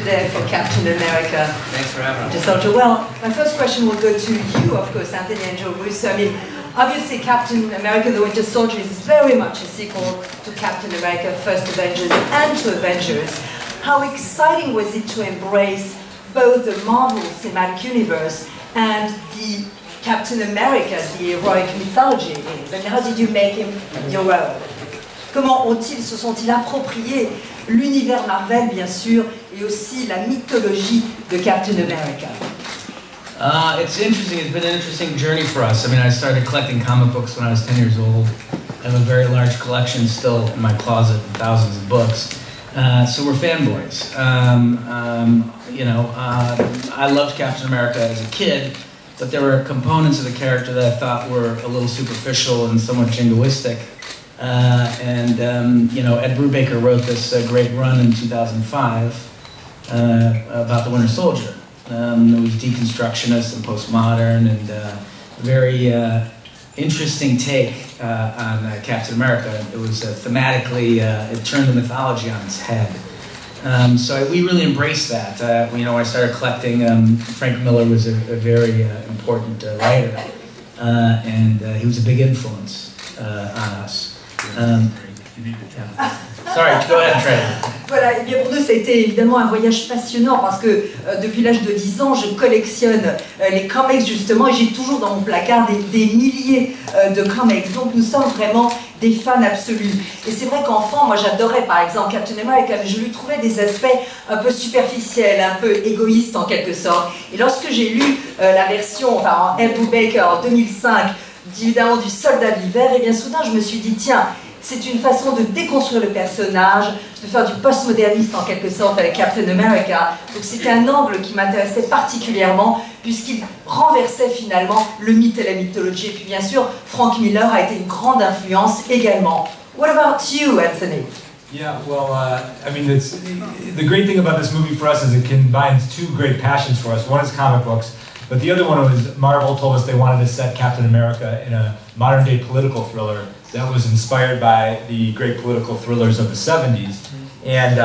today for Captain America. Thanks for having us. Soldier. Well, my first question will go to you, of course, Anthony and Joe Russo. I mean, obviously Captain America the Winter Soldier is very much a sequel to Captain America First Avengers and to Avengers. How exciting was it to embrace both the Marvel Cinematic Universe and the Captain America, the heroic mythology is? And how did you make him your own? Comment se sont-ils appropriés l'univers Marvel, bien sûr, et aussi la mythologie de Captain America? It's interesting. It's been an interesting journey for us. I mean, I started collecting comic books when I was 10 years old. I have a very large collection still in my closet, thousands of books. So we're fanboys. I loved Captain America as a kid, but there were components of the character that I thought were a little superficial and somewhat jingoistic. Ed Brubaker wrote this great run in 2005 about the Winter Soldier. It was deconstructionist and postmodern and a very interesting take on Captain America. It was thematically, it turned the mythology on its head. So we really embraced that. I started collecting. Frank Miller was a very important writer, and he was a big influence on us. Sorry, go ahead, Trey. Voilà, et bien pour nous, ça a été évidemment un voyage passionnant parce que depuis l'âge de 10 ans, je collectionne les comics justement et j'ai toujours dans mon placard des milliers de comics. Donc nous sommes vraiment des fans absolus. Et c'est vrai qu'enfant, moi j'adorais par exemple Captain America, mais je lui trouvais des aspects un peu superficiels, un peu égoïstes en quelque sorte. Et lorsque j'ai lu la version, en Ed Brubaker en 2005, évidemment du Soldat d'hiver, et bien soudain je me suis dit, tiens, c'est une façon de déconstruire le personnage, de faire du postmoderniste en quelque sorte avec Captain America. Donc c'était un angle qui m'intéressait particulièrement puisqu'il renversait finalement le mythe et la mythologie. Et puis bien sûr, Frank Miller a été une grande influence également. What about you, Anthony? Yeah, well, I mean, the great thing about this movie for us is it combines two great passions for us. One is comic books, but the other one was Marvel told us they wanted to set Captain America in a modern-day political thriller that was inspired by the great political thrillers of the 70s. And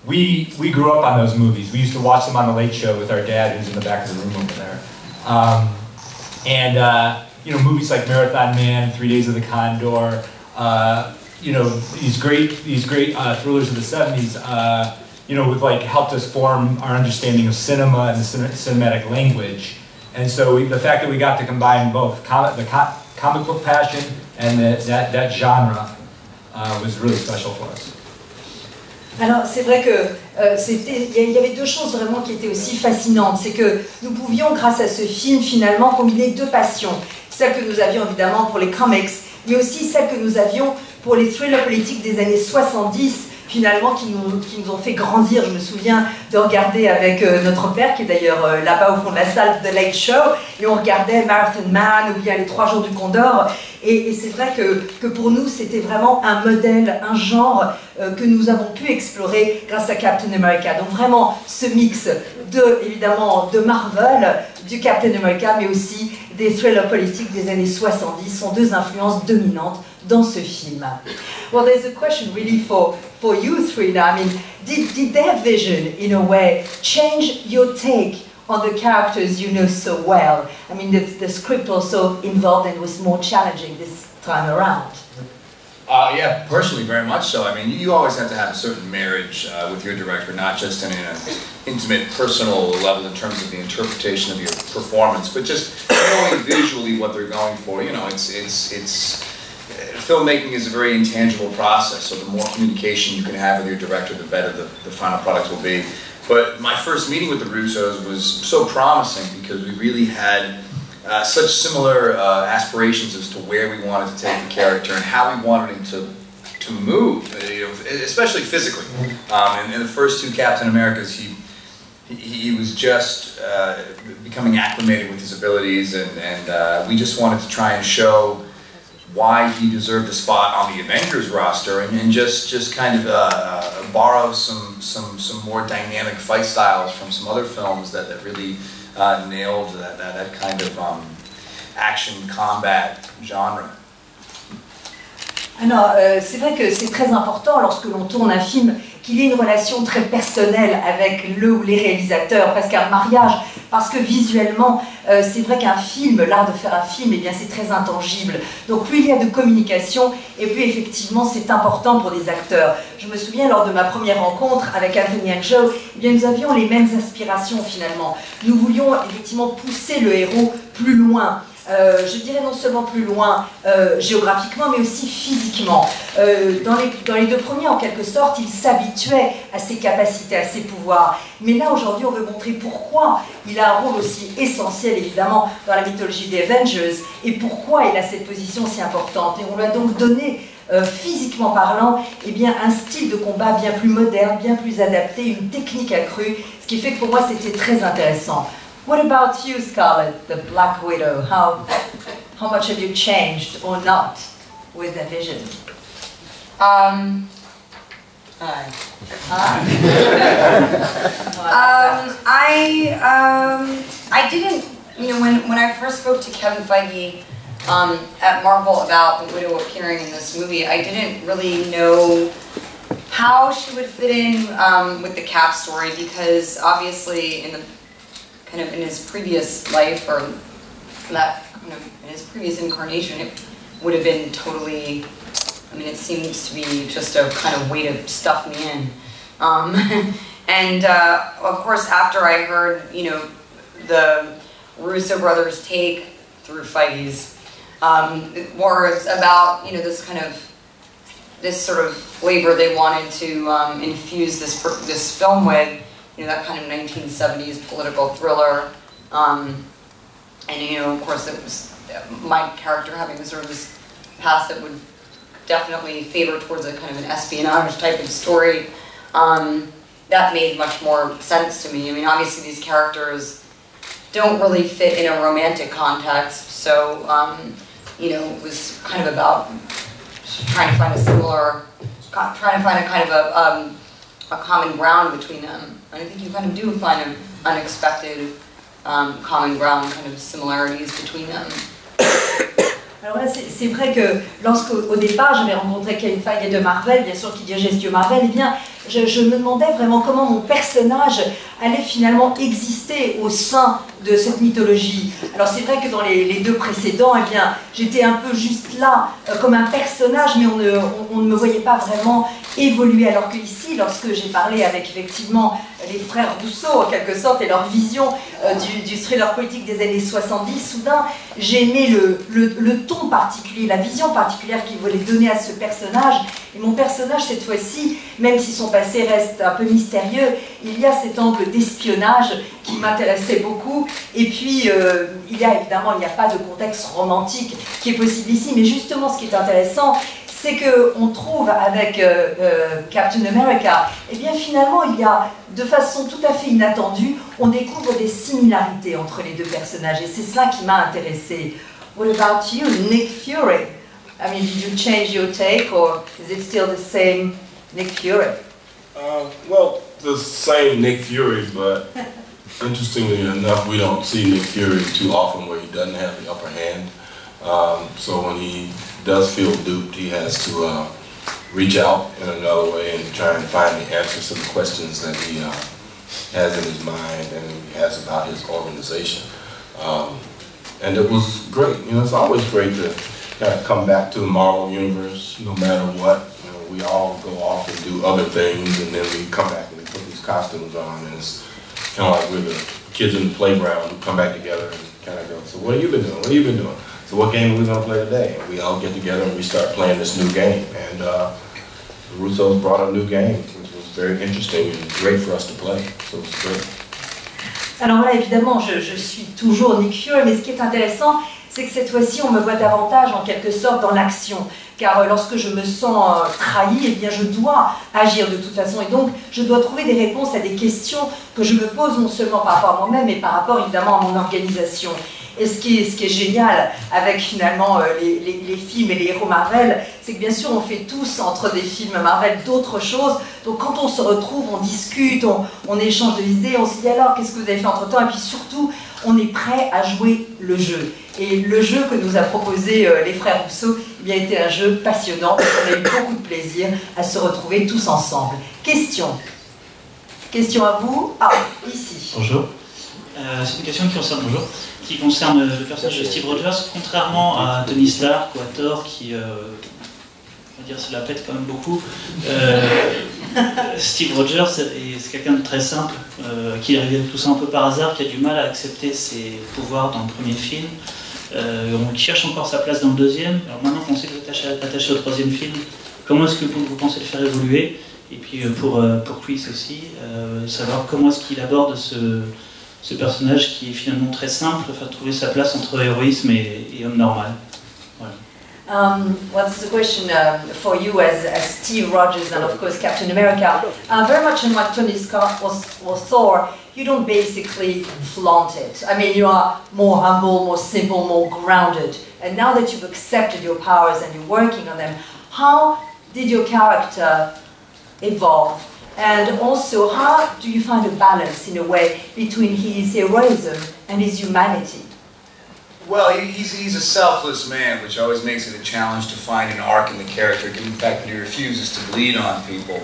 we grew up on those movies. We used to watch them on the Late Show with our dad, who's in the back of the room over there. Movies like Marathon Man, 3 Days of the Condor, these great thrillers of the 70s, helped us form our understanding of cinema and the cinematic language. And so the fact that we got to combine both the comic book passion and that genre was really special for us. Alors c'est vrai que il y avait deux choses vraiment qui étaient aussi fascinantes, c'est que nous pouvions grâce à ce film finalement combiner deux passions, celle que nous avions évidemment pour les comics, mais aussi celle que nous avions pour les thrillers politiques des années 70, finalement qui nous ont fait grandir. Je me souviens de regarder avec notre père, qui est d'ailleurs là-bas au fond de la salle, The Late Show, et on regardait Marathon Man ou bien les 3 jours du Condor, et c'est vrai que pour nous c'était vraiment un modèle, un genre que nous avons pu explorer grâce à Captain America. Donc vraiment ce mix évidemment de Marvel, du Captain America, mais aussi des thrillers politiques des années 70 sont deux influences dominantes dans ce film. Well, there's a question really for you three now. I mean, did their vision, in a way, change your take on the characters you know so well? I mean, the script also involved and was more challenging this time around. Yeah, personally, very much so. I mean, you always have to have a certain marriage with your director, not just in an intimate, personal level in terms of the interpretation of your performance, but just knowing visually what they're going for. You know, filmmaking is a very intangible process, so the more communication you can have with your director, the better the final product will be. But my first meeting with the Russos was so promising because we really had such similar aspirations as to where we wanted to take the character and how we wanted him to move, especially physically. In the first two Captain Americas, he was just becoming acclimated with his abilities, and we just wanted to try and show why he deserved a spot on the Avengers roster, and just kind of borrow some more dynamic fight styles from some other films that really nailed that kind of action combat genre. Alors, c'est vrai que c'est très important lorsque l'on tourne un film qu'il y ait une relation très personnelle avec le ou les réalisateurs, presque un mariage, parce que visuellement, c'est vrai qu'un film, l'art de faire un film, eh bien c'est très intangible. Donc plus il y a de communication, et plus effectivement c'est important pour des acteurs. Je me souviens lors de ma première rencontre avec Anthony et Joe, eh bien nous avions les mêmes aspirations finalement. Nous voulions effectivement pousser le héros plus loin. Je dirais non seulement plus loin géographiquement, mais aussi physiquement. Dans les deux premiers, en quelque sorte, il s'habituait à ses capacités, à ses pouvoirs. Mais là, aujourd'hui, on veut montrer pourquoi il a un rôle aussi essentiel, évidemment, dans la mythologie des Avengers, et pourquoi il a cette position si importante. Et on lui a donc donné, physiquement parlant, eh bien, un style de combat bien plus moderne, bien plus adapté, une technique accrue, ce qui fait que pour moi, c'était très intéressant. What about you, Scarlett, the Black Widow? How much have you changed or not with the vision? I didn't, you know, when I first spoke to Kevin Feige at Marvel about the Widow appearing in this movie, I didn't really know how she would fit in with the Cap story, because obviously in his previous life, or that kind of in his previous incarnation, it would have been totally, I mean, it seems to be just a kind of way to stuff me in. And of course, after I heard, you know, the Russo brothers' take through Feige's words about, you know, this sort of flavor they wanted to infuse this film with, you know, that kind of 1970s political thriller, and you know, of course, it was my character having sort of this past that would definitely favor towards a kind of an espionage type of story. That made much more sense to me. I mean, obviously these characters don't really fit in a romantic context, so you know, it was kind of about trying to find a kind of a common ground between them. And I think you kind of do find an unexpected common ground, kind of similarities between them. Alors là, c'est vrai que lorsqu'au départ, j'avais rencontré Kevin Feige de Marvel, bien sûr, qui dirigeait Studio Marvel, eh bien, je me demandais vraiment comment mon personnage allait finalement exister au sein de cette mythologie. Alors c'est vrai que dans les deux précédents, eh bien, j'étais un peu juste là, comme un personnage, mais on ne me voyait pas vraiment évoluer. Alors que ici, lorsque j'ai parlé avec effectivement les frères Russo, en quelque sorte, et leur vision du thriller politique des années 70, soudain, j'ai aimé le ton particulier, la vision particulière qu'il voulait donner à ce personnage. Et mon personnage, cette fois-ci, même si son passé reste un peu mystérieux, il y a cet angle d'espionnage qui m'intéressait beaucoup. Et puis, il n'y a pas de contexte romantique qui est possible ici. Mais justement, ce qui est intéressant, c'est qu'on trouve avec Captain America, eh bien finalement, il y a, de façon tout à fait inattendue, on découvre des similarités entre les deux personnages. Et c'est cela qui m'a intéressée. What about you, Nick Fury? I mean, did you change your take, or is it still the same Nick Fury? Well, the same Nick Fury, but interestingly enough, we don't see Nick Fury too often where he doesn't have the upper hand. So when he does feel duped, he has to reach out in another way and try and find the answers to the questions that he has in his mind and he has about his organization. And it was great. You know, it's always great to kind of come back to the Marvel Universe, no matter what. You know, we all go off and do other things, and then we come back and we put these costumes on, and it's kind of like we're the kids in the playground who come back together and kind of go, so what have you been doing? What have you been doing? So what game are we going to play today? And we all get together and we start playing this new game. And the Russos brought a new game, which was very interesting and great for us to play. So it was great. Alors là, évidemment, je suis toujours Nick Fury, mais ce qui est intéressant, c'est que cette fois-ci, on me voit davantage, en quelque sorte, dans l'action. Car lorsque je me sens trahi, eh bien, je dois agir de toute façon. Et donc, je dois trouver des réponses à des questions que je me pose non seulement par rapport à moi-même, mais par rapport, évidemment, à mon organisation. Et ce qui est génial avec finalement les films et les héros Marvel, c'est que bien sûr on fait tous entre des films Marvel d'autres choses. Donc quand on se retrouve, on discute, on échange des idées, on se dit alors qu'est-ce que vous avez fait entre temps, et puis surtout on est prêt à jouer le jeu. Et le jeu que nous a proposé les frères Russo, eh bien, était un jeu passionnant. On a eu beaucoup de plaisir à se retrouver tous ensemble. Question à vous. Ah, ici. Bonjour. C'est une question qui concerne le personnage de Steve Rogers. Contrairement à Tony Stark ou à Thor, qui, on va dire, se la pète quand même beaucoup, Steve Rogers, c'est quelqu'un de très simple, qui est arrivé tout ça un peu par hasard, qui a du mal à accepter ses pouvoirs dans le premier film. On cherche encore sa place dans le deuxième. Alors maintenant qu'on sait que vous êtes attaché au troisième film, comment est-ce que vous pensez le faire évoluer? Et puis pour Chris aussi, savoir comment est-ce qu'il aborde ce personnage qui est finalement très simple, enfin trouver sa place entre héroïsme et homme normal. Voilà. Well, this is a question for you as Steve Rogers and of course Captain America. Very much unlike Tony Scott or Thor, you don't basically flaunt it. I mean, you are more humble, more simple, more grounded. And now that you've accepted your powers and you're working on them, how did your character evolve? And also, how do you find a balance, in a way, between his heroism and his humanity? Well, he's a selfless man, which always makes it a challenge to find an arc in the character, given the fact that he refuses to bleed on people.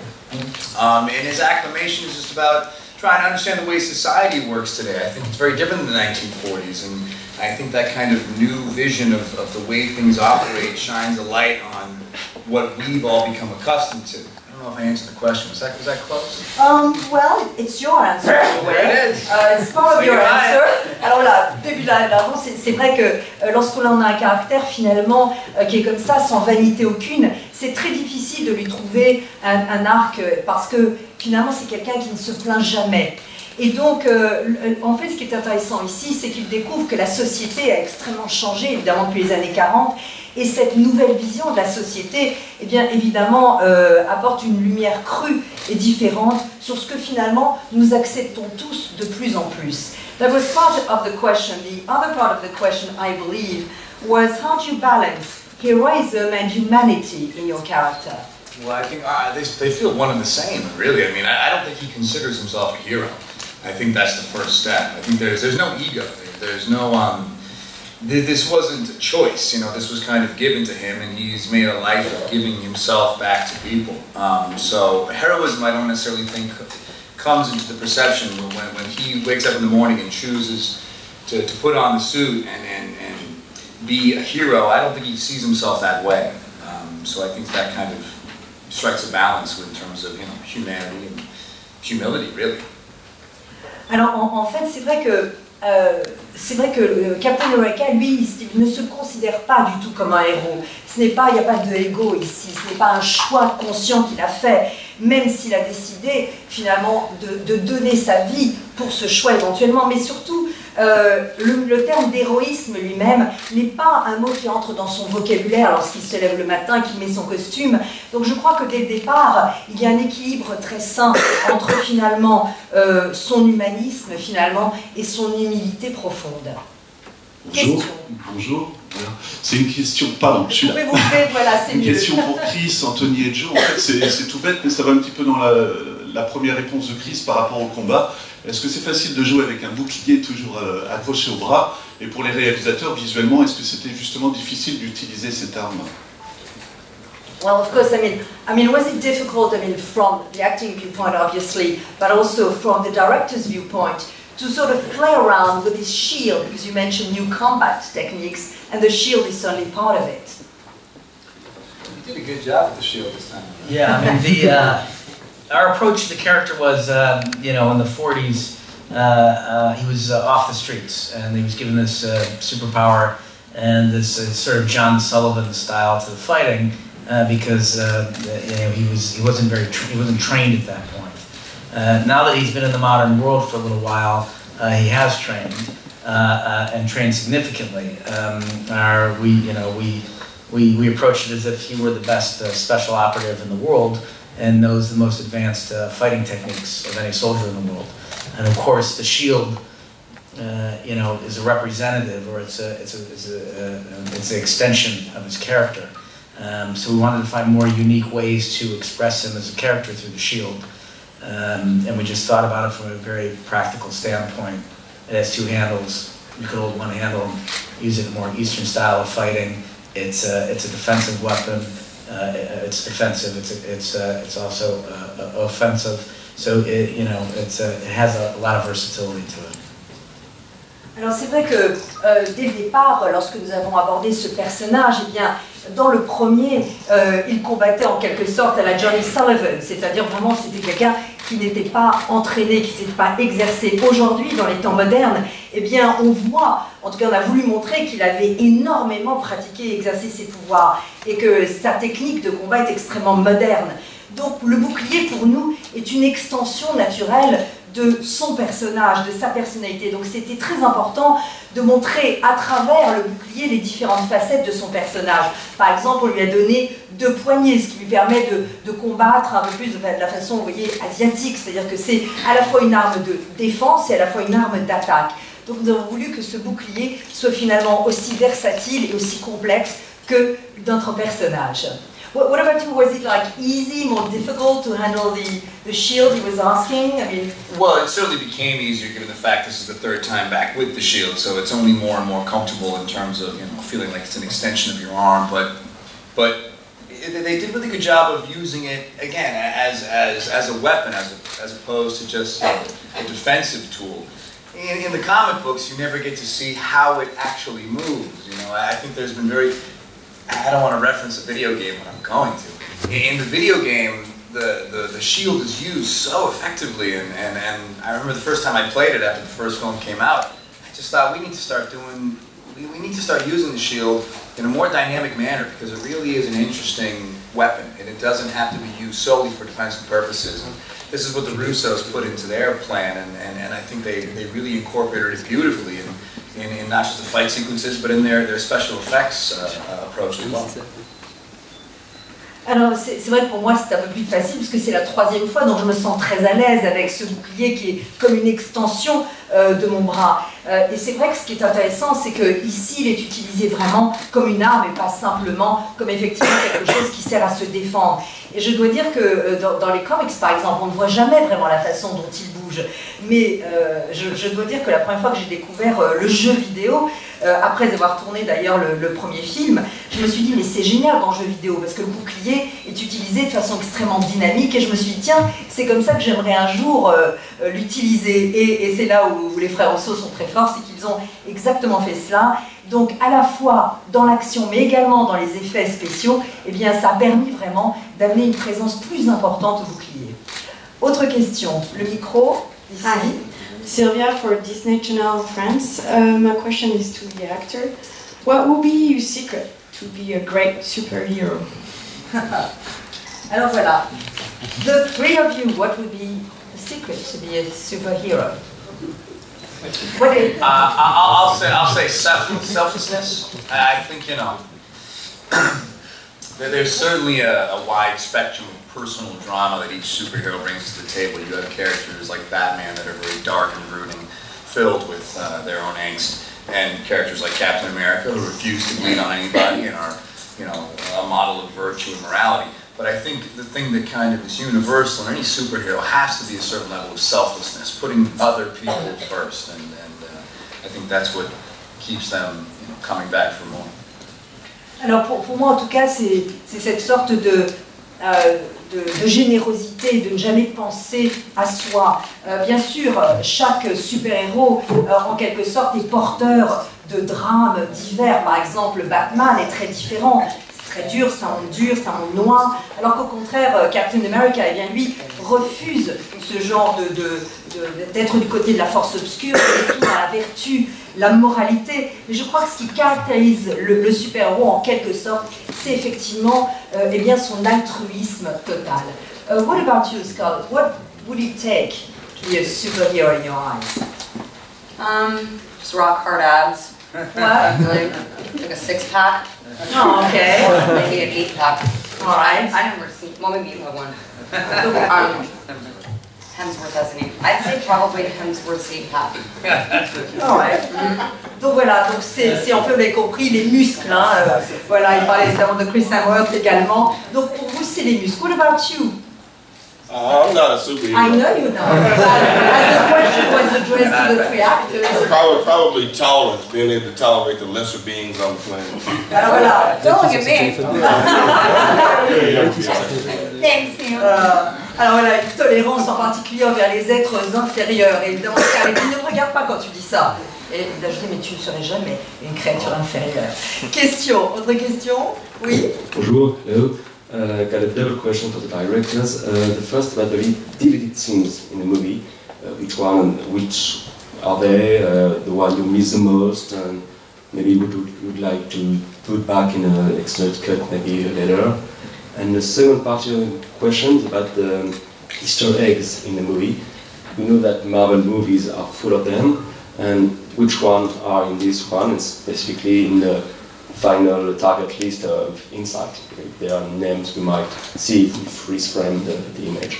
And his acclamation is just about trying to understand the way society works today. I think it's very different than the 1940s, and I think that kind of new vision of the way things operate shines a light on what we've all become accustomed to. I don't know if I answered the question. Was that close? Well, it's your answer in a way. There it is. It's part of your answer. Alors là, début de la réponse, c'est vrai que lorsqu'on a un caractère finalement qui est comme ça, sans vanité aucune, c'est très difficile de lui trouver un arc parce que finalement c'est quelqu'un qui ne se plaint jamais. Et donc, en fait, ce qui est intéressant ici, c'est qu'il découvre que la société a extrêmement changé, évidemment, depuis les années 40, et cette nouvelle vision de la société, eh bien, évidemment, apporte une lumière crue et différente sur ce que, finalement, nous acceptons tous de plus en plus. That was part of the question. The other part of the question, I believe, was how do you balance heroism and humanity in your character? Well, I think they feel one and the same, really. I mean, I don't think he considers himself a hero. I think that's the first step. I think there's no ego. There's no this wasn't a choice. You know, this was kind of given to him, and he's made a life of giving himself back to people. So heroism, I don't necessarily think comes into the perception when he wakes up in the morning and chooses to put on the suit and be a hero. I don't think he sees himself that way. So I think that kind of strikes a balance in terms of humanity and humility, really. Alors en fait, c'est vrai que Captain America, lui, il ne se considère pas du tout comme un héros. Il n'y a pas de ego ici, ce n'est pas un choix conscient qu'il a fait, même s'il a décidé finalement de donner sa vie pour ce choix éventuellement, mais surtout le terme d'héroïsme lui-même n'est pas un mot qui entre dans son vocabulaire lorsqu'il se lève le matin, qu'il met son costume. Donc je crois que dès le départ, il y a un équilibre très sain entre finalement son humanisme finalement et son humilité profonde. Bonjour. Bonjour. Voilà. C'est une question, pardon, je suis là. Voilà, c'est une mieux. question pour Chris, Anthony et Joe. En fait, c'est tout bête, mais ça va un petit peu dans la première réponse de Chris par rapport au combat. Est-ce que c'est facile de jouer avec un bouclier toujours accroché au bras? Et pour les réalisateurs, visuellement, est-ce que c'était justement difficile d'utiliser cette arme? Well, of course, I mean, was it difficult, from the acting viewpoint, obviously, but also from the director's viewpoint, to sort of play around with his shield, because you mentioned new combat techniques, and the shield is certainly part of it. You did a good job with the shield this time. Yeah, I mean, our approach to the character was, in the 40s, he was off the streets, and he was given this superpower and this sort of John Sullivan style to the fighting, because he wasn't trained at that point. Now that he's been in the modern world for a little while, he has trained and trained significantly. We approached it as if he were the best special operative in the world and knows the most advanced fighting techniques of any soldier in the world. And of course, the shield you know, is a representative, or it's an extension of his character. So we wanted to find more unique ways to express him as a character through the shield. And we just thought about it from a very practical standpoint. It has two handles. You could hold one handle and use it in a more Eastern style of fighting. It's a defensive weapon. It's defensive. It's also offensive. So you know, it has a lot of versatility to it. Alors c'est vrai que dès le départ, lorsque nous avons abordé ce personnage, eh bien, dans le premier, il combattait en quelque sorte à la Johnny Sullivan, c'est-à-dire vraiment c'était quelqu'un qui n'était pas entraîné, qui n'était pas exercé. Aujourd'hui, dans les temps modernes, eh bien, on voit, en tout cas on a voulu montrer qu'il avait énormément pratiqué et exercé ses pouvoirs et que sa technique de combat est extrêmement moderne. Donc le bouclier pour nous est une extension naturelle de son personnage, de sa personnalité. Donc c'était très important de montrer à travers le bouclier les différentes facettes de son personnage. Par exemple, on lui a donné 2 poignées, ce qui lui permet de combattre un peu plus de la façon, vous voyez, asiatique. C'est-à-dire que c'est à la fois une arme de défense et à la fois une arme d'attaque. Donc nous avons voulu que ce bouclier soit finalement aussi versatile et aussi complexe que d'autres personnages. What about you? Was it like easy, more difficult to handle the shield he was asking? I mean, well, it certainly became easier given the fact this is the 3rd time back with the shield, so it's only more and more comfortable in terms of, you know, feeling like it's an extension of your arm. But they did a really good job of using it again as a weapon, as opposed to just a defensive tool. In the comic books, you never get to see how it actually moves. You know, I think there's been I don't want to reference a video game, but I'm going to. In the video game, the shield is used so effectively, and I remember the first time I played it after the first film came out, I just thought we need to start using the shield in a more dynamic manner, because it really is an interesting weapon, and it doesn't have to be used solely for defensive purposes. And this is what the Russos put into their plan, and I think they really incorporated it beautifully. In not just the fight sequences, but in their special effects approach as well. Alors c'est vrai que pour moi c'est un peu plus facile parce que c'est la 3e fois, donc je me sens très à l'aise avec ce bouclier qui est comme une extension de mon bras. Et c'est vrai que ce qui est intéressant, c'est qu'ici il est utilisé vraiment comme une arme et pas simplement comme effectivement quelque chose qui sert à se défendre. Et je dois dire que dans les comics par exemple, on ne voit jamais vraiment la façon dont il bouge. Mais je dois dire que la première fois que j'ai découvert le jeu vidéo, après avoir tourné d'ailleurs le premier film, je me suis dit mais c'est génial dans le jeu vidéo parce que le bouclier est utilisé de façon extrêmement dynamique et je me suis dit tiens, c'est comme ça que j'aimerais un jour l'utiliser. Et c'est là où les frères Russo sont très forts, c'est qu'ils ont exactement fait cela. Donc à la fois dans l'action mais également dans les effets spéciaux, eh bien ça a permis vraiment d'amener une présence plus importante au bouclier. Autre question, le micro, ici. Hi. Sylvia for Disney Channel France. My question is to the actor. What would be your secret to be a great superhero? Alors voilà, the 3 of you, what would be the secret to be a superhero? What is I'll say selflessness. I think, you know, there's certainly a wide spectrum of personal drama that each superhero brings to the table. You have characters like Batman that are very dark and brooding, filled with their own angst, and characters like Captain America who refuse to bleed on anybody and are, you know, a model of virtue and morality. But I think the thing that kind of is universal in any superhero has to be a certain level of selflessness, putting other people first, and I think that's what keeps them, you know, coming back for more. Alors pour moi en tout cas c'est cette sorte de générosité, de ne jamais penser à soi. Bien sûr, chaque super-héros en quelque sorte est porteur de drames divers. Par exemple, Batman est très différent. Très dur, c'est un monde dur, c'est un monde noir, alors qu'au contraire, Captain America, eh bien, lui, refuse ce genre d'être du côté de la force obscure, et dans la vertu, la moralité. Mais je crois que ce qui caractérise le super-héros, en quelque sorte, c'est effectivement eh bien, son altruisme total. What about you, Scarlett? What would it take to be a superhero in your eyes? Just rock hard abs. What? Really, like a 6-pack. Oh, okay. Or maybe an 8-pack. All right. I never seen. Well, maybe you have one. Hemsworth as a name. I'd say probably Hemsworth St. Pat. Ouais. Donc voilà, donc c'est en fait, vous l'avez compris, les muscles. Hein, voilà, il parlait évidemment de Chris Hemsworth également. Donc pour vous, c'est les muscles. What about you? I'm not a superhero. I know you're not. As the question was addressed to the three actors. Probably tolerance, being able to tolerate the lesser beings on the planet. Alors voilà. Don't look at me. Thanks, Neil. Alors voilà, une tolérance en particulier envers les êtres inférieurs. Et évidemment, Scarlett, ne me regarde pas quand tu dis ça. Et d'ajouter, mais tu ne serais jamais une créature inférieure. Question, autre question? Oui? Bonjour, hello. Got a double question for the directors. The first about the deleted scenes in the movie. Which are they? The one you miss the most, and maybe would like to put back in an extended cut maybe later. And the second part of the question is about the Easter eggs in the movie. We know that Marvel movies are full of them, and which ones are in this one, and specifically in the final target list of Insight. There are names we might see if we freeze frame the image.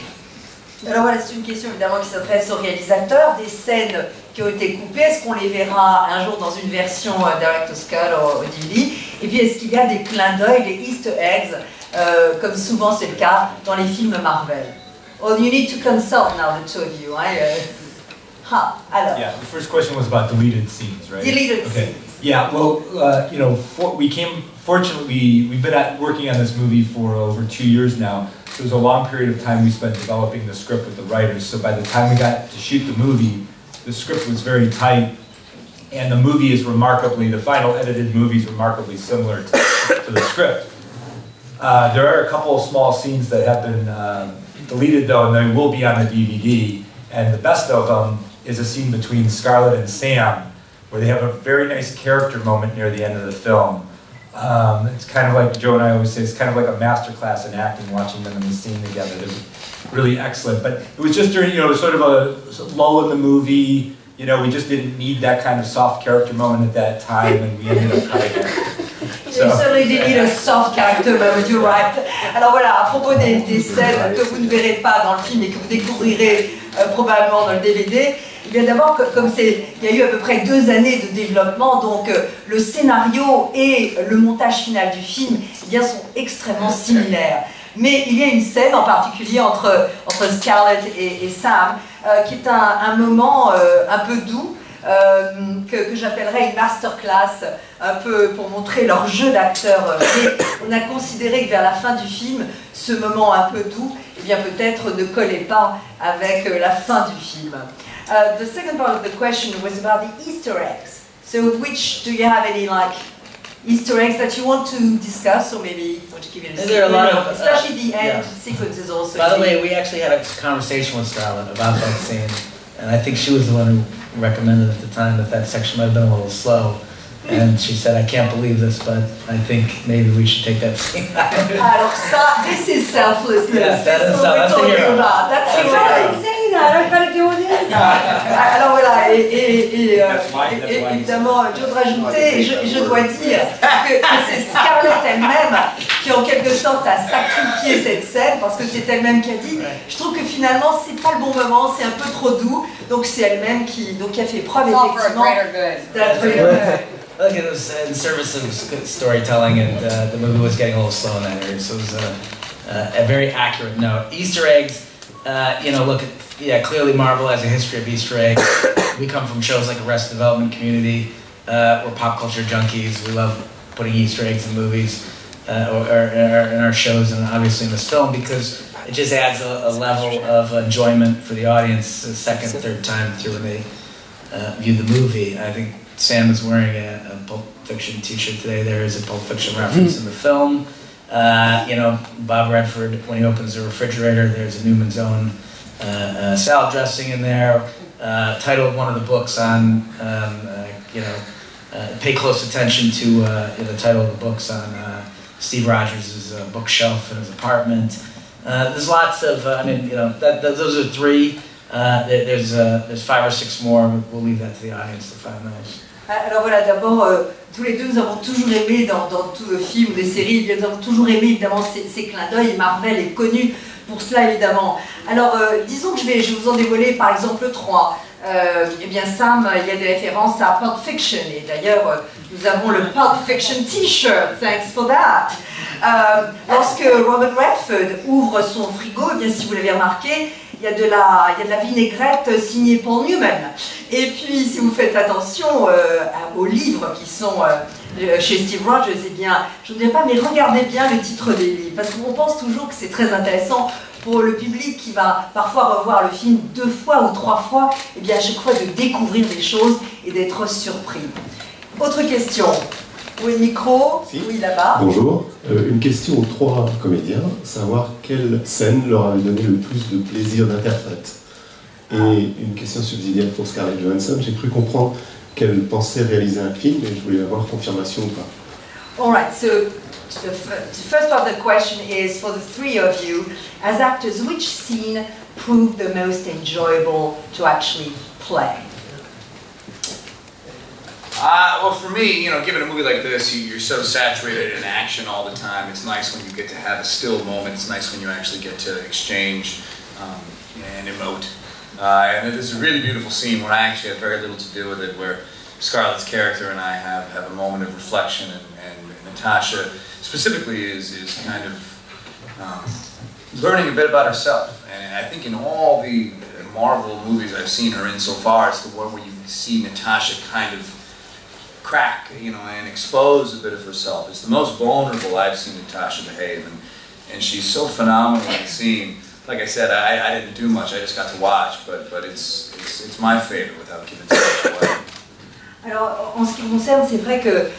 Alors voilà, c'est une question évidemment qui s'adresse au réalisateur. Des scènes qui ont été coupées, est-ce qu'on les verra un jour dans une version Director's Cut au DVD? Et puis est-ce qu'il y a des clins d'œil, des Easter eggs, comme souvent c'est le cas dans les films Marvel? Well, you need to consult now, the two of you. Alors. Yeah, the first question was about deleted scenes, right? Deleted scenes. Yeah, well, you know, fortunately, we've been working on this movie for over 2 years now, so it was a long period of time we spent developing the script with the writers, so by the time we got to shoot the movie, the script was very tight, and the movie is remarkably, the final edited movie is remarkably similar to the script. There are a couple of small scenes that have been deleted though, and they will be on the DVD, and the best of them is a scene between Scarlett and Sam, where they have a very nice character moment near the end of the film. It's kind of like Joe and I always say, it's kind of like a master class in acting, watching them in the scene together. It was really excellent. But it was just during, you know, sort of a lull in the movie. You know, we just didn't need that kind of soft character moment at that time, and we ended up cutting it. You certainly did need a soft character moment, you're right. Alors voilà, à propos des scènes que vous ne verrez pas dans le film et que vous découvrirez probablement dans le DVD, eh bien d'abord, comme il y a eu à peu près 2 années de développement, donc le scénario et le montage final du film eh bien, sont extrêmement similaires. Mais il y a une scène en particulier entre Scarlett et Sam qui est un moment un peu doux, que j'appellerais une masterclass, un peu pour montrer leur jeu d'acteur. Mais on a considéré que vers la fin du film, ce moment un peu doux, eh bien peut-être ne collait pas avec la fin du film. The second part of the question was about the Easter eggs. So which, do you have any like Easter eggs that you want to discuss, or maybe want to give it a secret? There are a lot of, especially the end yeah. sequences also. By the way, we actually had a conversation with Scarlett about that scene, and I think she was the one who recommended at the time that section might have been a little slow. And she said, I can't believe this, but I think maybe we should take that scene out. Alors ça, this is selflessness. Yes, that is that's a hero. That's a hero. I've got to deal with it. Alors voilà, et évidemment, je dois rajouter, je dois dire que c'est Scarlett elle-même qui en quelque sorte a sacrifié cette scène, parce que c'est elle-même qui a dit, je trouve que finalement c'est pas le bon moment, c'est un peu trop doux, donc c'est elle-même qui a fait preuve effectivement d'être Look, it was in service of good storytelling, and the movie was getting a little slow in that area, so it was a very accurate note. Easter eggs, you know, look, yeah, clearly Marvel has a history of Easter eggs. We come from shows like Arrested Development, Community. We're pop culture junkies. We love putting Easter eggs in movies or in our shows, and obviously in this film, because it just adds a level of enjoyment for the audience the second, third time through when they view the movie. I think Sam is wearing a Pulp Fiction t-shirt today. There is a Pulp Fiction reference in the film. You know, Bob Redford, when he opens the refrigerator, there's a Newman's Own salad dressing in there. Title of one of the books on, you know, pay close attention to the title of the books on Steve Rogers' bookshelf in his apartment. There's lots of, I mean, you know, those are 3. There's 5 or 6 more. We'll leave that to the audience to find those. Alors voilà, d'abord, tous les deux, nous avons toujours aimé dans tout le film, des séries, nous avons toujours aimé évidemment ces clins d'œil. Marvel est connu pour cela évidemment. Alors disons que je vais vous en dévoiler par exemple 3. Eh bien Sam, il y a des références à Pulp Fiction et d'ailleurs nous avons le Pulp Fiction t-shirt, thanks for that. Lorsque Robert Redford ouvre son frigo, eh bien si vous l'avez remarqué, il y a de la vinaigrette signée Paul Newman. Et puis si vous faites attention aux livres qui sont chez Steve Rogers, eh bien je ne dirais pas, mais regardez bien le titre des livres, parce qu'on pense toujours que c'est très intéressant pour le public qui va parfois revoir le film 2 fois ou 3 fois, et bien à chaque fois de découvrir des choses et d'être surpris. Autre question. Oui, micro, si. Oui, là-bas. Bonjour. Une question aux 3 comédiens, savoir quelle scène leur avait donné le plus de plaisir d'interprète. Et une question subsidiaire pour Scarlett Johansson. J'ai cru comprendre qu'elle pensait réaliser un film, et je voulais avoir confirmation ou pas. All right, so the first part of the question is for the 3 of you, as actors, which scene proved the most enjoyable to actually play? Well, for me, you know, given a movie like this, you're so saturated in action all the time. It's nice when you get to have a still moment. It's nice when you actually get to exchange and emote. And there's a really beautiful scene where I actually have very little to do with it, where Scarlett's character and I have a moment of reflection, and Natasha specifically is kind of learning a bit about herself. And I think in all the Marvel movies I've seen her in so far, it's the one where you see Natasha kind of crack, you know, and expose a bit of herself. It's the most vulnerable I've seen Natasha behave, and she's so phenomenal in the scene. Like I said, I didn't do much, I just got to watch, but it's my favorite without giving too much away. Alors, en ce qui me concerne, c'est vrai que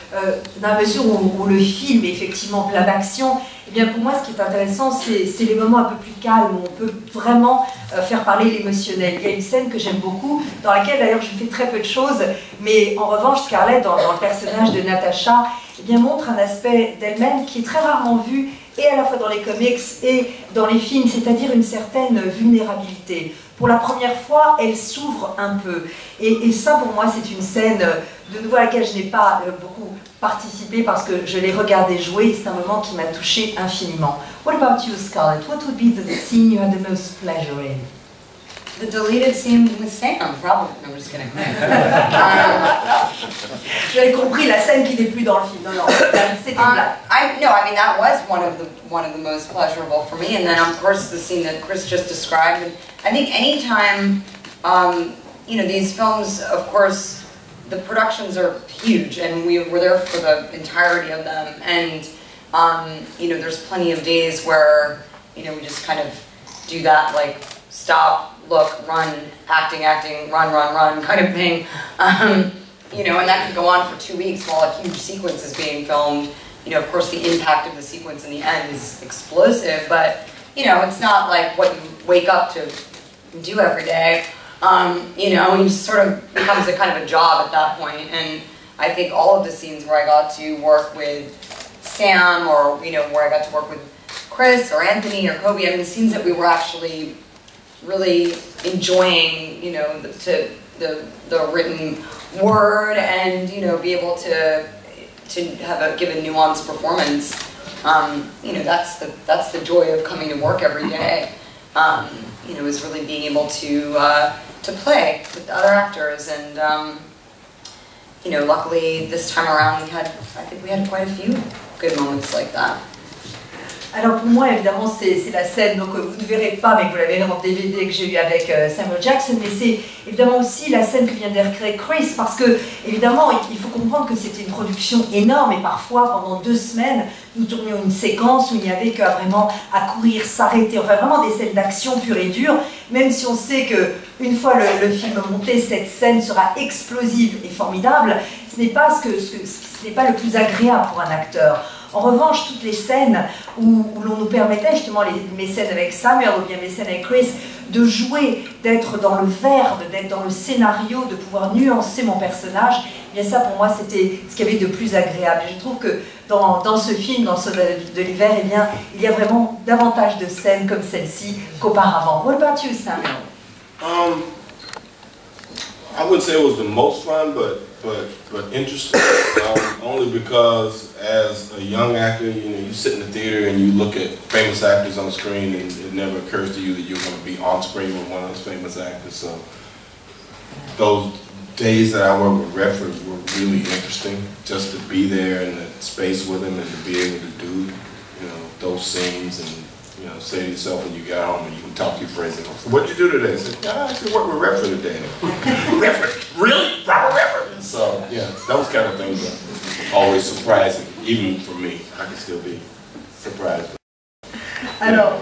dans la mesure où le film est effectivement plein d'action, eh bien pour moi, ce qui est intéressant, c'est les moments un peu plus calmes, où on peut vraiment faire parler l'émotionnel. Il y a une scène que j'aime beaucoup, dans laquelle d'ailleurs je fais très peu de choses, mais en revanche, Scarlett, dans le personnage de Natasha, eh bien, montre un aspect d'elle-même qui est très rarement vu, et à la fois dans les comics et dans les films, c'est-à-dire une certaine vulnérabilité. Pour la première fois, elle s'ouvre un peu. Et ça, pour moi, c'est une scène, de nouveau, à laquelle je n'ai pas beaucoup participé parce que je l'ai regardé jouer. C'est un moment qui m'a touchée infiniment. What about you, Scarlett? What would be the scene you had the most pleasure in? The deleted scene with Sam, probably. No, I'm just kidding. J'avais compris la scène qui n'est plus dans le film. Non, non, c'était blague. I mean, that was one of the most pleasurable for me. And then, of course, the scene that Chris just described. And I think anytime, you know, these films, of course, the productions are huge, and we were there for the entirety of them. And, you know, there's plenty of days where, you know, we just kind of do that, like, stop, look, run, acting, run kind of thing. You know, and that could go on for 2 weeks while a huge sequence is being filmed. You know, of course, the impact of the sequence in the end is explosive, but, you know, it's not like what you wake up to do every day. You know, it sort of becomes a kind of a job at that point. And I think all of the scenes where I got to work with Sam, or, you know, where I got to work with Chris or Anthony or Kobe, I mean, scenes that we were actually really enjoying, you know, the written word, and, you know, be able to have give a nuanced performance. You know, that's the joy of coming to work every day. You know, is really being able to play with other actors, and you know, luckily this time around I think we had quite a few good moments like that. Alors pour moi, évidemment, c'est la scène, donc vous ne verrez pas, mais que vous la verrez en DVD que j'ai eu avec Samuel Jackson, mais c'est évidemment aussi la scène que vient de recréer Chris, parce que, évidemment, il faut comprendre que c'était une production énorme, et parfois, pendant 2 semaines, nous tournions une séquence où il n'y avait que vraiment à courir, s'arrêter, enfin vraiment des scènes d'action pure et dure, même si on sait qu'une fois le film monté, cette scène sera explosive et formidable, ce n'est pas ce n'est pas le plus agréable pour un acteur. En revanche, toutes les scènes où l'on nous permettait, justement mes scènes avec Samuel ou bien mes scènes avec Chris, de jouer, d'être dans le verbe, d'être dans le scénario, de pouvoir nuancer mon personnage, eh bien ça pour moi c'était ce qu'il y avait de plus agréable. Et je trouve que dans ce film, dans Soldat de l'hiver, eh bien, il y a vraiment davantage de scènes comme celle-ci qu'auparavant. What about you, Samuel? I wouldn't say it was the most fun, but but interesting. Only because as a young actor, you know, you sit in the theater and you look at famous actors on the screen, and it never occurs to you that you're going to be on screen with one of those famous actors. So those days that I worked with Redford were really interesting, just to be there in that space with him and to be able to do, you know, those scenes and, you know, say to yourself when you get home and you can talk to your friends and go, so what'd you do today? I said, I actually worked with Redford today. Redford? Really? Robert Redford? And so, yeah, those kind of things are always surprising, even for me. I can still be surprised. Alors,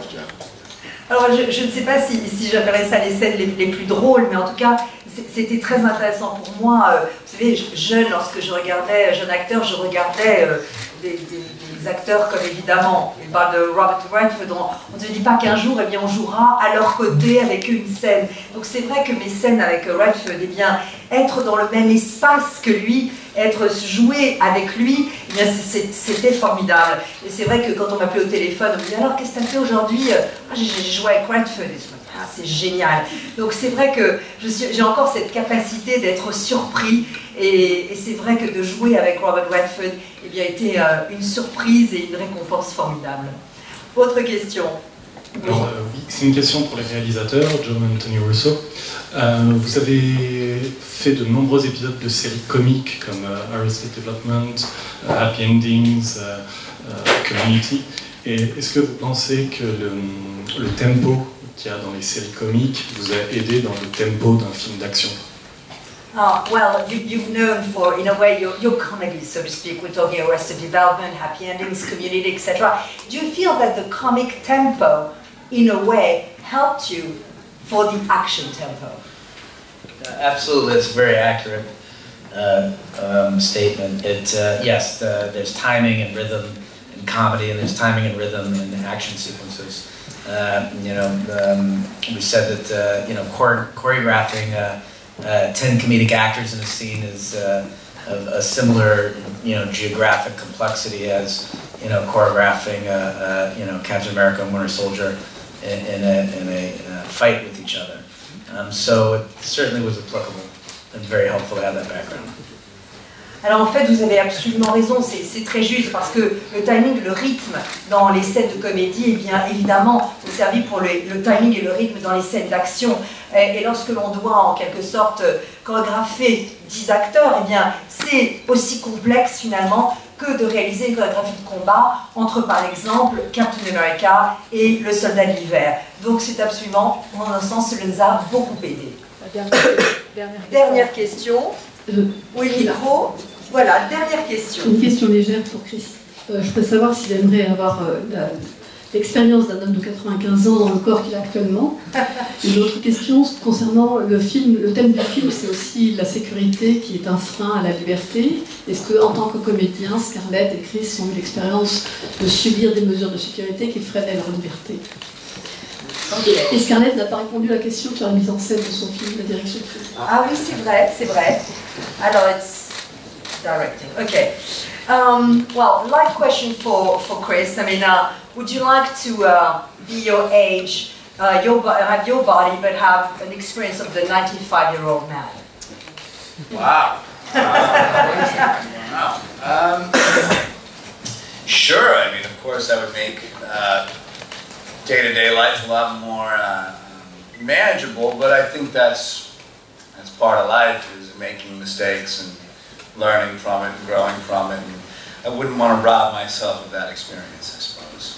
je ne sais pas si j'appellerais ça les scènes les plus drôles, mais en tout cas, c'était très intéressant pour moi. Vous savez, jeune, lorsque je regardais, jeune acteur, je regardais des acteurs comme évidemment, il parle de Robert Redford, on ne se dit pas qu'un jour, eh bien, on jouera à leur côté avec eux une scène. Donc c'est vrai que mes scènes avec Redford, eh bien, être dans le même espace que lui, jouer avec lui, eh bien, c'était formidable. Et c'est vrai que quand on m'appelait au téléphone, on me dit alors qu'est-ce que tu as fait aujourd'hui? J'ai joué avec Redford. Et je me dis, ah, c'est génial. Donc c'est vrai que j'ai encore cette capacité d'être surpris. Et c'est vrai que de jouer avec Robert Redford, eh bien, était une surprise et une récompense formidable. Autre question? Alors, oui, c'est une question pour les réalisateurs, Joe et Russo. Vous avez fait de nombreux épisodes de séries comiques comme Arrested Development, Happy Endings, Community. Et est-ce que vous pensez que le tempo qu'il y a dans les séries comiques vous a aidé dans le tempo d'un film d'action? Well, you've known for, in a way, your comedy, so to speak. We're talking Arrested Development, Happy Endings, Community, etc. Do you feel that the comic tempo, in a way, helped you for the action tempo? Absolutely, that's a very accurate statement. Yes, there's timing and rhythm in comedy, and there's timing and rhythm in the action sequences. We said that choreographing 10 comedic actors in a scene is of a similar, geographic complexity as, choreographing, Captain America and Winter Soldier in a fight with each other. So it certainly was applicable and very helpful to have that background. Alors en fait, vous avez absolument raison, c'est très juste parce que le timing, le rythme dans les scènes de comédie, eh bien évidemment, vous servez pour le timing et le rythme dans les scènes d'action. Et lorsque l'on doit en quelque sorte chorégrapher 10 acteurs, eh bien c'est aussi complexe finalement que de réaliser une chorégraphie de combat entre par exemple Captain America et le Soldat de l'hiver. Donc c'est absolument, en un sens, ça nous a beaucoup aidé. Dernière question. Oui, micro. Voilà, dernière question. Une question légère pour Chris. Je voudrais savoir s'il aimerait avoir l'expérience d'un homme de 95 ans dans le corps qu'il a actuellement. Une autre question concernant le film. Le thème du film, c'est aussi la sécurité qui est un frein à la liberté. Est-ce qu'en tant que comédien, Scarlett et Chris ont eu l'expérience de subir des mesures de sécurité qui freinaient leur liberté? Okay. Et Scarlett n'a pas répondu à la question sur la mise en scène de son film, la direction du film. Ah oui, c'est vrai, c'est vrai. Alors, it's directing. Okay. Well, live question for Chris. I mean, would you like to be your age, have your body, but have an experience of the 95-year-old man? Wow. Wow. Sure. I mean, of course, that would make day-to-day life a lot more manageable, but I think that's part of life, is making mistakes and learning from it and growing from it, and I wouldn't want to rob myself of that experience, I suppose.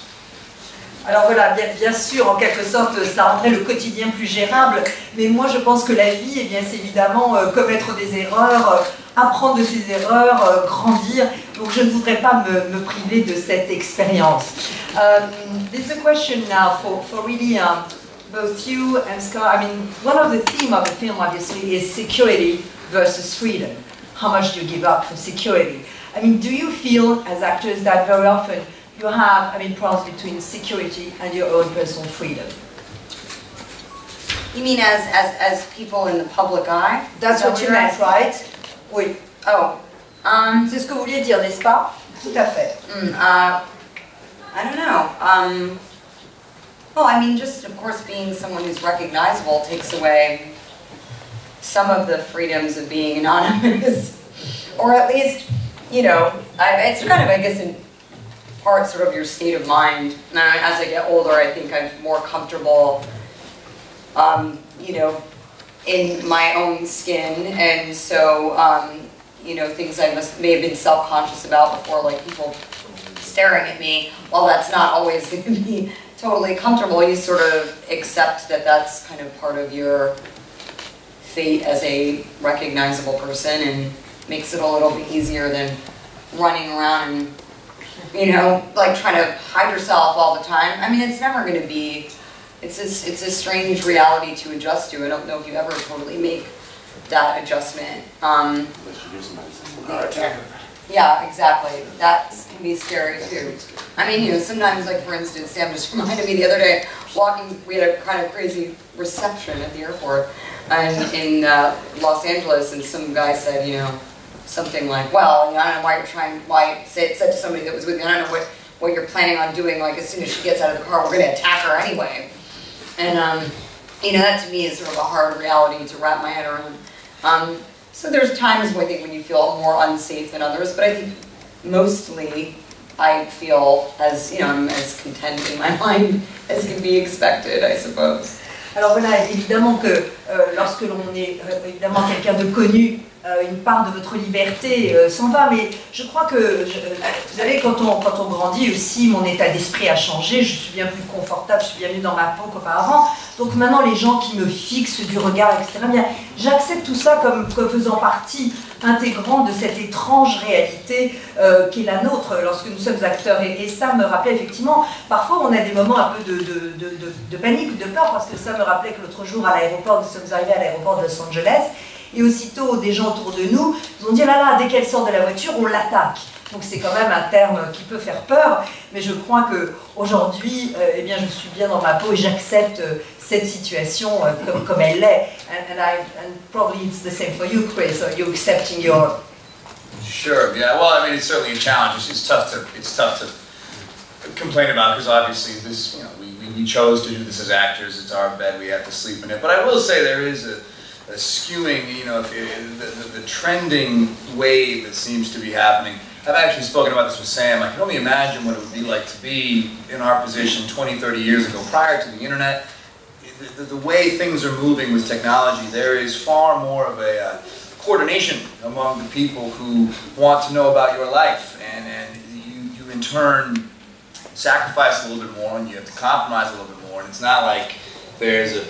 Alors voilà, bien sûr, en quelque sorte, cela rendrait le quotidien plus gérable, mais moi je pense que la vie, eh bien, c'est évidemment commettre des erreurs, apprendre de ses erreurs, grandir, donc je ne voudrais pas me priver de cette expérience. There's a question now for really both you and Scar. I mean, one of the themes of the film obviously is security versus freedom. How much do you give up for security? I mean, do you feel as actors that very often you have, problems between security and your own personal freedom? You mean as people in the public eye? That's what you meant, right? Oui. Oh. C'est ce que vous vouliez dire, n'est-ce pas? Tout à fait. I don't know. Well, I mean, just of course being someone who's recognizable takes away some of the freedoms of being anonymous. or at least, you know, it's kind of, I guess, in part sort of your state of mind. As I get older, I think I'm more comfortable, you know, in my own skin, and so, you know, things I may have been self-conscious about before, like people staring at me, while that's not always going to be totally comfortable, you sort of accept that that's kind of part of your fate as a recognizable person, and makes it a little bit easier than running around and, you know, like trying to hide yourself all the time. I mean, it's never going to be, it's a strange reality to adjust to. I don't know if you ever totally make that adjustment. Yeah, exactly. That can be scary too. I mean, you know, sometimes, like for instance, Sam just reminded me the other day, we had a kind of crazy reception at the airport in Los Angeles, and some guy said, you know, something like, well, you know, I don't know why said to somebody that was with me, I don't know what you're planning on doing, like as soon as she gets out of the car, we're going to attack her anyway. And, you know, that to me is sort of a hard reality to wrap my head around. So there's times when I think when you feel more unsafe than others, but I think mostly I feel as, you know, I'm as content in my mind as can be expected, I suppose. Alors voilà, évidemment que lorsque l'on est évidemment quelqu'un de connu, une part de votre liberté s'en va, mais je crois que, vous savez, quand on grandit aussi, mon état d'esprit a changé, je suis bien plus confortable, je suis bien mieux dans ma peau qu'auparavant, donc maintenant les gens qui me fixent du regard, etc., bien, j'accepte tout ça comme faisant partie intégrante de cette étrange réalité qui est la nôtre lorsque nous sommes acteurs, et ça me rappelait effectivement, parfois on a des moments un peu de panique ou de peur, parce que ça me rappelait que l'autre jour à l'aéroport, nous sommes arrivés à l'aéroport de Los Angeles, et aussitôt des gens autour de nous ont dit, là là, dès qu'elle sort de la voiture, on l'attaque. Donc c'est quand même un terme qui peut faire peur, mais je crois qu'aujourd'hui, eh bien, je suis bien dans ma peau et j'accepte cette situation comme elle l'est. And probably it's the same for you, Chris, are you accepting your... Sure, yeah, well, I mean, it's certainly a challenge. It's tough to complain about, because obviously this, you know, we chose to do this as actors, it's our bed, we have to sleep in it. But I will say there is a skewing, you know, the trending wave that seems to be happening. I've actually spoken about this with Sam. I can only imagine what it would be like to be in our position 20, 30 years ago, prior to the internet. The way things are moving with technology, there is far more of a coordination among the people who want to know about your life, and you in turn sacrifice a little bit more, and you have to compromise a little bit more, and it's not like there's a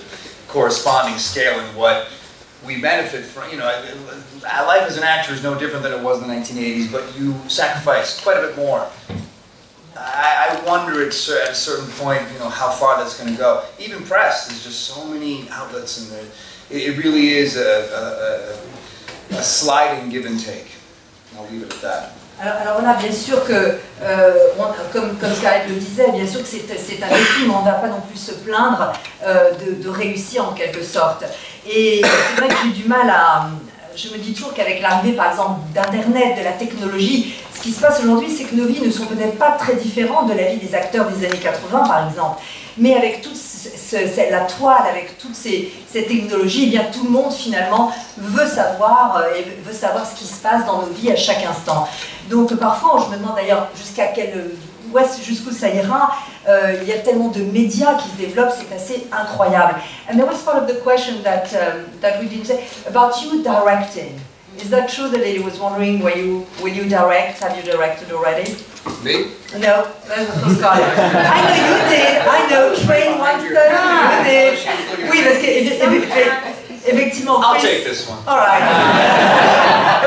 corresponding scale in what we benefit from. You know, life as an actor is no different than it was in the 1980s, but you sacrifice quite a bit more. I wonder at a certain point, you know, how far that's going to go. Even press, there's just so many outlets, and it really is a sliding give and take. I'll leave it at that. Alors voilà, bien sûr que, comme Scarlett le disait, bien sûr que c'est un défi, mais on ne va pas non plus se plaindre de réussir en quelque sorte. Et c'est vrai que j'ai du mal à... Je me dis toujours qu'avec l'arrivée, par exemple, d'Internet, de la technologie, ce qui se passe aujourd'hui, c'est que nos vies ne sont peut-être pas très différentes de la vie des acteurs des années 80, par exemple. Mais avec toute la toile, avec toute cette technologie, eh bien, tout le monde, finalement, veut savoir ce qui se passe dans nos vies à chaque instant. Donc, parfois, je me demande d'ailleurs jusqu'où ça ira. Il y a tellement de médias qui se développent, c'est assez incroyable. And there was part of the question that we didn't say about you directing. Is that true? The lady was wondering, will you direct? Have you directed already? Me? No, that was for Scarlett. I know you did. I know Train 130. You did. Oui, parce que effectivement. I'll take this one. All right.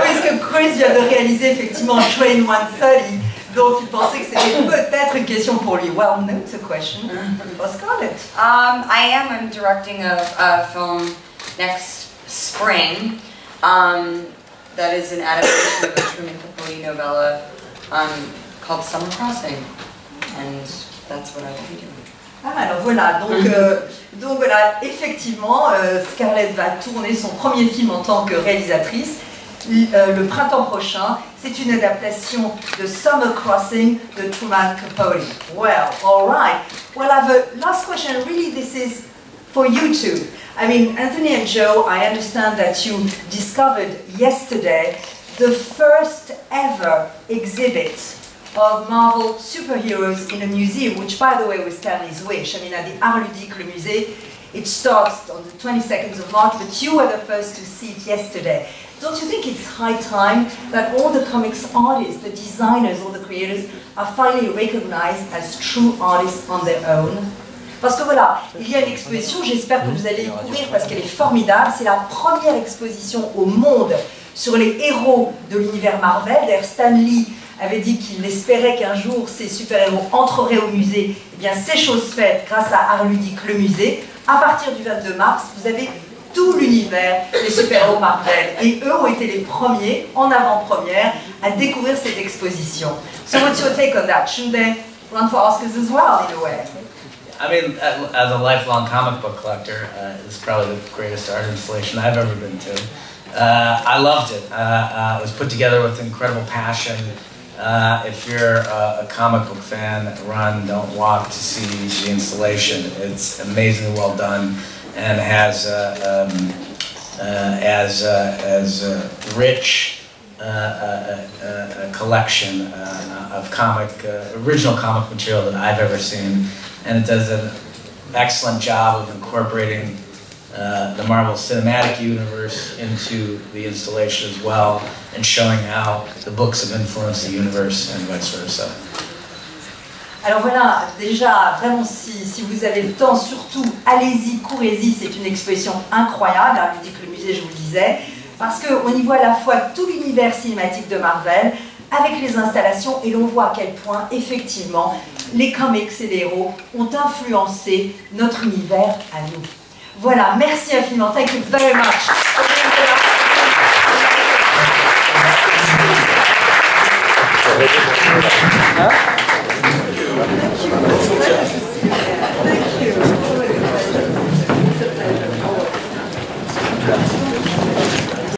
Oui, parce que Chris vient de réaliser effectivement Train 130. Donc, il pensait que c'était peut-être une question pour lui. Well, no, it's a question for Scarlett. I'm directing a film next spring that is an adaptation of a Truman Capote novella called Summer Crossing, and that's what I will be doing. Ah, alors voilà, donc voilà, effectivement, Scarlett va tourner son premier film en tant que réalisatrice le printemps prochain. C'est une adaptation de Summer Crossing de Truman Capote. Well, all right. Well, I have a last question. Really, this is for you two. I mean, Anthony and Joe, I understand that you discovered yesterday the first ever exhibit of Marvel superheroes in a museum, which by the way was Stanley's wish. I mean, at the Art Ludique, le musée, it starts on the 22nd of March, but you were the first to see it yesterday. Don't you think it's high time that all the comics artists, the designers, all the creators are finally recognized as true artists on their own? Parce que voilà, il y a une exposition, j'espère que vous allez y courir parce qu'elle est formidable. C'est la première exposition au monde sur les héros de l'univers Marvel. D'ailleurs, Stan Lee avait dit qu'il espérait qu'un jour ces super-héros entreraient au musée. Eh bien, c'est chose faite grâce à Art Ludique, le musée. À partir du 22 mars, vous avez tout l'univers des super-héros Marvel. Et eux ont été les premiers, en avant-première, à découvrir cette exposition. So what's your take on that? Shouldn't they run for Oscars as well, in a way? I mean, as a lifelong comic book collector, it's probably the greatest art installation I've ever been to. I loved it. It was put together with incredible passion. If you're a comic book fan, run, don't walk to see the installation. It's amazingly well done and has as rich a collection of original comic material that I've ever seen. And it does an excellent job of incorporating the Marvel Cinematic Universe into the installation as well, and showing how the books have influenced the universe and vice versa. Alors voilà, déjà, vraiment, si vous avez le temps, surtout, allez-y, courez-y, c'est une exposition incroyable, Art Ludique, le musée, je vous le disais, parce qu'on y voit à la fois tout l'univers cinématique de Marvel, avec les installations, et l'on voit à quel point, effectivement, les comics et les héros ont influencé notre univers à nous. Voilà, merci infiniment. Thank you very much. Hein?